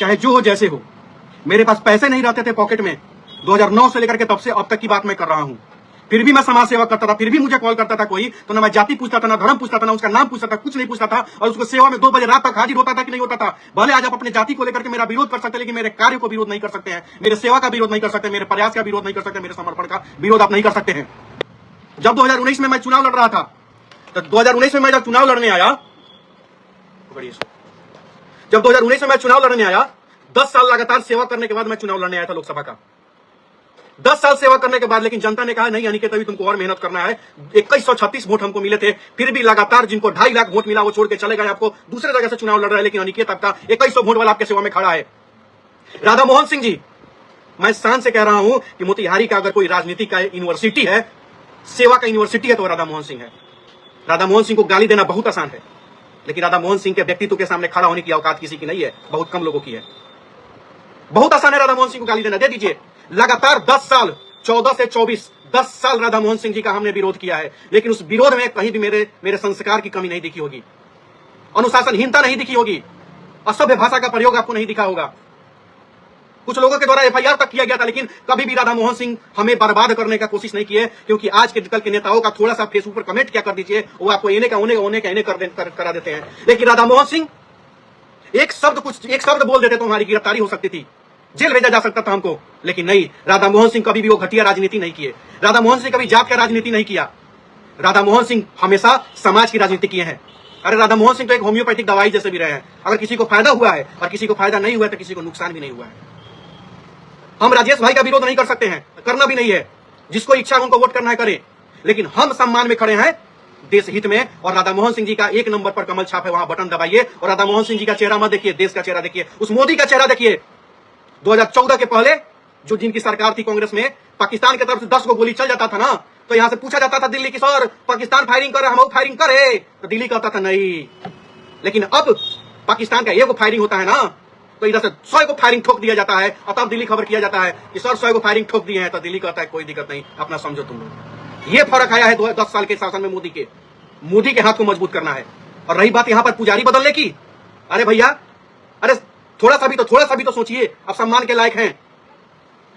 चाहे जो हो जैसे हो। मेरे पास पैसे नहीं रहते थे पॉकेट में, 2009 से लेकर के तब से अब तक की बात मैं कर रहा हूं। फिर भी मैं समाज सेवा करता था, फिर भी मुझे कॉल करता था कोई, तो ना मैं जाति पूछता था, ना धर्म पूछता था, ना उसका नाम पूछता था, कुछ नहीं पूछता था, और उसको सेवा में 2 बजे रात तक हाजिर होता था कि नहीं होता था। भले आज आप अपने जाति को लेकर के मेरा विरोध कर सकते हैं, लेकिन मेरे कार्य को विरोध नहीं कर सकते हैं, मेरे सेवा का विरोध नहीं कर सकते, मेरे प्रयास का विरोध नहीं कर सकते, मेरे समर्पण का विरोध आप नहीं कर सकते हैं। जब 2019 में मैं चुनाव लड़ रहा था, तो 2019 में मैं जब चुनाव लड़ने आया, जब 2019 में मैं चुनाव लड़ने आया, 10 साल लगातार सेवा करने के बाद मैं चुनाव लड़ने आया था लोकसभा का। 10 साल सेवा करने के बाद लेकिन जनता ने कहा नहीं अनिकेत, अभी तुमको और मेहनत करना है। 2136 वोट हमको मिले थे, फिर भी लगातार जिनको 2.5 लाख वोट मिला वो छोड़ के चले गए, आपको दूसरे जगह से चुनाव लड़ रहे हैं, लेकिन अनिकेत आपका 2100 वोट वाला आपके सेवा में खड़ा है। राधा मोहन सिंह जी, मैं शान से कह रहा हूं कि मोतिहारी का अगर कोई राजनीति का यूनिवर्सिटी है, सेवा का यूनिवर्सिटी है, तो राधा मोहन सिंह है। राधा मोहन सिंह को गाली देना बहुत आसान है, लेकिन राधा मोहन सिंह के व्यक्तित्व के सामने खड़ा होने की औकात किसी की नहीं है, बहुत कम लोगों की है। बहुत आसान है राधा मोहन सिंह को गाली देना, दे दीजिए। लगातार 10 साल, 14 से 24, 10 साल राधा मोहन सिंह जी का हमने विरोध किया है, लेकिन उस विरोध में कहीं भी मेरे संस्कार की कमी नहीं दिखी होगी, अनुशासनहीनता नहीं दिखी होगी, असभ्य भाषा का प्रयोग आपको नहीं दिखा होगा। कुछ लोगों के द्वारा FIR तक किया गया था, लेकिन कभी भी राधा मोहन सिंह हमें बर्बाद करने का कोशिश नहीं किए, क्योंकि आज के कल के नेताओं का थोड़ा सा फेसबुक पर कमेंट क्या कर दीजिए, वो आपको इन्हें का उन्हें करा देते हैं। लेकिन राधा मोहन सिंह एक शब्द बोल देते तो हमारी गिरफ्तारी हो सकती थी, जेल भेजा जा सकता था हमको, लेकिन नहीं, राधा मोहन सिंह कभी भी वो घटिया राजनीति नहीं किए। राधा मोहन सिंह कभी जात का राजनीति नहीं किया। राधा मोहन सिंह हमेशा समाज की राजनीति किए हैं। अरे राधा मोहन सिंह तो एक होम्योपैथिक दवाई जैसे भी रहे हैं, अगर किसी को फायदा हुआ है और किसी को फायदा नहीं हुआ है तो किसी को नुकसान भी नहीं हुआ है। हम राजेश भाई का विरोध नहीं कर सकते हैं, करना भी नहीं है, जिसको इच्छा उनको वोट करना है करें, लेकिन हम सम्मान में खड़े हैं देश हित में। और राधा मोहन सिंह जी का 1 नंबर पर कमल छाप है, वहां बटन दबाइए और राधा मोहन सिंह जी का चेहरा मत देखिए, देश का चेहरा देखिए, उस मोदी का चेहरा देखिए। 2014 के पहले जो जिनकी सरकार थी कांग्रेस में, पाकिस्तान की तरफ से 10 को गोली चल जाता था ना, तो यहां से पूछा जाता था दिल्ली की, सर पाकिस्तान फायरिंग करे, हम फायरिंग करे, तो दिल्ली कहता था नहीं। लेकिन अब पाकिस्तान का 1 फायरिंग होता है ना, तो इधर से 100 को फायरिंग ठोक दिया जाता है, और तब दिल्ली खबर किया जाता है कि सर 100 को फायरिंग ठोक दिए हैं, तो दिल्ली कहता है कोई दिक्कत नहीं, अपना समझो तुम लोग। ये फर्क आया है 10 साल के शासन में मोदी के हाथ को मजबूत करना है। और रही बात यहां पर पुजारी बदलने की, अरे भैया, अरे थोड़ा सा भी तो सोचिए, अब सम्मान के लायक हैं।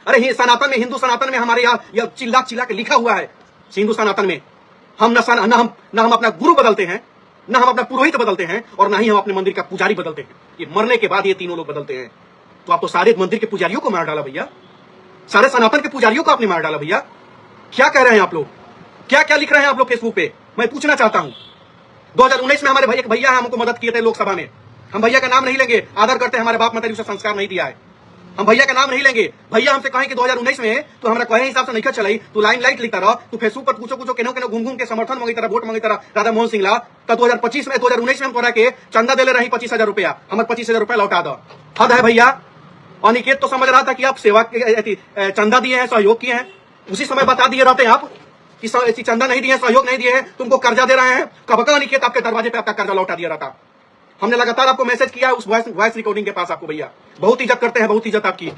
अरे हिंदू सनातन में हमारे यहाँ चिल्ला के लिखा हुआ है, हिंदू सनातन में हम न हम अपना गुरु बदलते हैं, न हम अपना पुरोहित बदलते हैं, और ना ही हम अपने मंदिर का पुजारी बदलते हैं। ये मरने के बाद ये तीनों लोग बदलते हैं। तो आप तो सारे मंदिर के पुजारियों को मार डाला भैया, सारे सनातन के पुजारियों को आपने मार डाला भैया। क्या कह रहे हैं आप लोग, क्या क्या लिख रहे हैं आप लोग फेसबुक पे, मैं पूछना चाहता हूं। 2019 में हमारे भैया हमको मदद किए थे लोकसभा में, हम भैया का नाम नहीं लेंगे, आदर करते हैं, हमारे बाप माता ने उसे संस्कार नहीं दिया है, हम भैया का नाम नहीं लेंगे। भैया हमसे कहें कि 2019 में तो हमारा कहे हिसाब से नहीं चलाई, तू लाइट लिखता रहा, तू फेसबुक पर कुछ केनो घूम के समर्थन मांगी तरह, वोट मांगी तरह, राधा मोहन सिंह ला, तो 2019 में हम तोरा के चंदा देले रही 25,000 रुपया, हमारे 25,000 रुपया लौटा दो। हद है भैया। अनिकेत तो समझ रहा था कि आप सेवा चंदा दिए हैं, सहयोग किए हैं, उसी समय बता दिए रहते हैं आप कि चंदा नहीं दिए, सहयोग नहीं दिए हैं, तुमको कर्जा दे रहे हैं। कब का अनिकेत आपके दरवाजे पे आपका कर्जा लौटा दिया रहता। हमने लगातार आपको मैसेज किया है उस वॉइस रिकॉर्डिंग के पास, आपको भैया बहुत इज्जत करते हैं, बहुत इज्जत आपकी,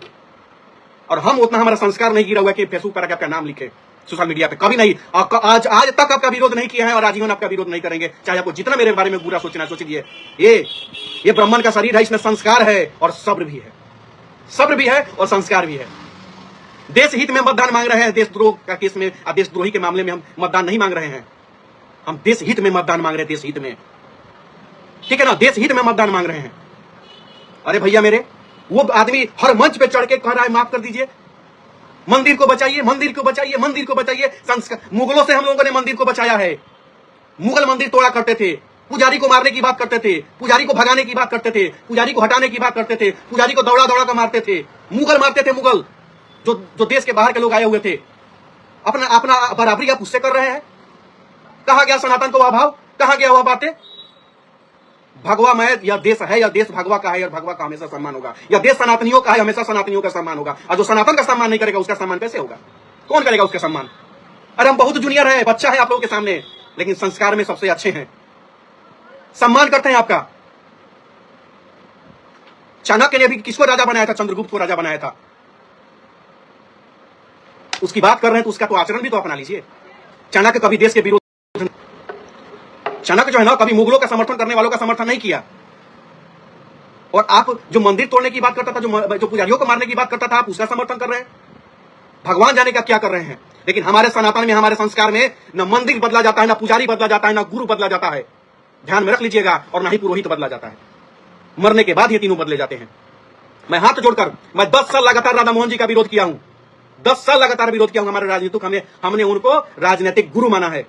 और हम उतना हमारा संस्कार नहीं गिरा हुआ कि फेसबुक पर आपका नाम लिखे सोशल मीडिया पे, कभी नहीं। आज तक आपका विरोध नहीं किया है और आजीवन आपका विरोध नहीं करेंगे, चाहे आपको जितना मेरे बारे में बुरा सोचना सोचिए। ये ब्राह्मण का शरीर है, इसमें संस्कार है और सब्र भी है और संस्कार भी है। देश हित में मतदान मांग रहे हैं, देशद्रोह का केस में, देशद्रोही के मामले में हम मतदान नहीं मांग रहे हैं, हम देश हित में मतदान मांग रहे हैं, देश हित में, ठीक है ना, देश हित में मतदान मांग रहे हैं। अरे भैया मेरे, वो आदमी हर मंच पे चढ़ के कह रहा है माफ कर दीजिए, मंदिर को बचाइए, मंदिर को बचाइए, मंदिर को बचाइए। संस्कार, मुगलों से हम लोगों ने मंदिर को बचाया है, मुगल मंदिर तोड़ा करते थे, पुजारी को मारने की बात करते थे, पुजारी को भगाने की बात करते थे, पुजारी को हटाने की बात करते थे, पुजारी को दौड़ा कर मारते थे, मुगल मारते थे, मुगल जो देश के बाहर के लोग आए हुए थे। अपना बराबरी आप उससे कर रहे हैं। कहा गया सनातन को अभाव, कहा गया वह बातें, भगवा मैं, यह देश है, यह देश भगवा का है और भगवा का हमेशा सम्मान होगा, यह देश सनातनियों का है, हमेशा सनातनियों का सम्मान होगा, और जो सनातन का सम्मान नहीं करेगा उसका सम्मान कैसे होगा, कौन करेगा उसका सम्मान। अरे हम बहुत जूनियर है, बच्चा है आप लोगों के सामने, लेकिन संस्कार में सबसे अच्छे हैं, सम्मान करते हैं आपका। चाणक्य ने भी किसको राजा बनाया था, चंद्रगुप्त को राजा बनाया था। उसकी बात कर रहे हैं तो उसका तो आचरण भी तो अपना लीजिए। चाणक्य कभी देश के विरोध, चाणक्य जो है ना, कभी मुगलों का समर्थन करने वालों का समर्थन नहीं किया, और आप जो मंदिर तोड़ने की बात करता था, जो पुजारियों को मारने की बात करता था, आप उसका समर्थन कर रहे हैं। भगवान जाने का क्या कर रहे हैं। लेकिन हमारे सनातन में, हमारे संस्कार में न मंदिर बदला जाता है, न पुजारी बदला जाता है, न गुरु बदला जाता है, ध्यान में रख लीजिएगा, और न ही पुरोहित बदला जाता है। मरने के बाद ये तीनों बदले जाते हैं। मैं हाथ जोड़कर, मैं 10 साल लगातार राधा मोहन जी का विरोध किया हूं, 10 साल लगातार विरोध किया हूं। हमारे राजनीतिक, हमने उनको राजनीतिक गुरु माना है,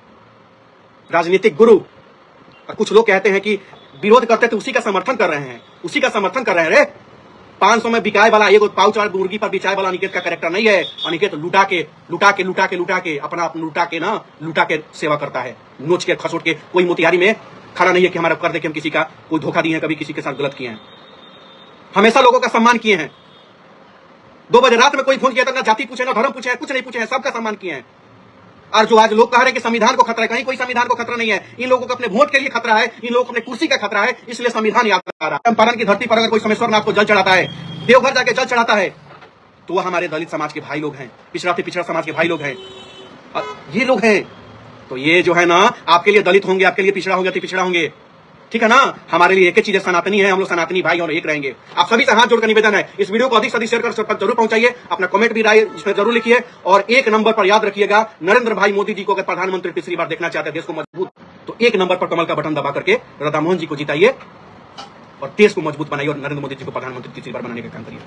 राजनीतिक गुरु। और कुछ लोग कहते हैं कि विरोध करते तो उसी का समर्थन कर रहे हैं, उसी का समर्थन कर रहे हैं। रे 500 में बिकाए वाला एक पाउच और मुर्गी पर बिचाए वाला अनिकेत का कैरेक्टर नहीं है। अनिकेत लुटा के अपना लुटा के सेवा करता है, नोच के खसोट के। कोई मोतिहारी में खड़ा नहीं है कि हमारा कर दे कि हम किसी का कोई धोखा दिए हैं, कभी किसी के साथ गलत किए हैं। हमेशा लोगों का सम्मान किए हैं। 2 बजे रात में कोई फोन किया था, ना जाति पूछे, ना धर्म पूछे, कुछ नहीं पूछे हैं, सबका सम्मान किए हैं। और जो आज लोग कह रहे हैं कि संविधान को खतरा है, कहीं कोई संविधान को खतरा नहीं है। इन लोगों को अपने वोट के लिए खतरा है, इन लोगों को अपने कुर्सी का खतरा है, इसलिए संविधान याद आ रहा है। चंपारण की धरती पर अगर कोई सोमेश्वर नाथ को जल चढ़ाता है, देवघर जाके जल चढ़ाता है, तो वह हमारे दलित समाज के भाई लोग हैं, पिछड़ा समाज के भाई लोग हैं, ये लोग हैं। तो ये जो है ना, आपके लिए दलित होंगे, आपके लिए पिछड़ा होंगे, अति पिछड़ा होंगे, ठीक है ना। हमारे लिए एक ही चीज है, सनातनी है, हम लोग सनातनी भाई और एक रहेंगे। आप सभी से हाथ जोड़कर निवेदन है, इस वीडियो को अधिक से अधिक शेयर कर सब तक जरूर पहुंचाइए। अपना कमेंट भी राय इसमें जरूर लिखिए। और 1 नंबर पर याद रखिएगा, नरेंद्र भाई मोदी जी को अगर प्रधानमंत्री तीसरी बार देखना चाहते हैं, देश को मजबूत, तो 1 नंबर पर कमल का बटन दबा करके राधा मोहन जी को जिताइए और देश को मजबूत बनाइए और नरेंद्र मोदी जी को प्रधानमंत्री तीसरी बार बनाने का काम करिए।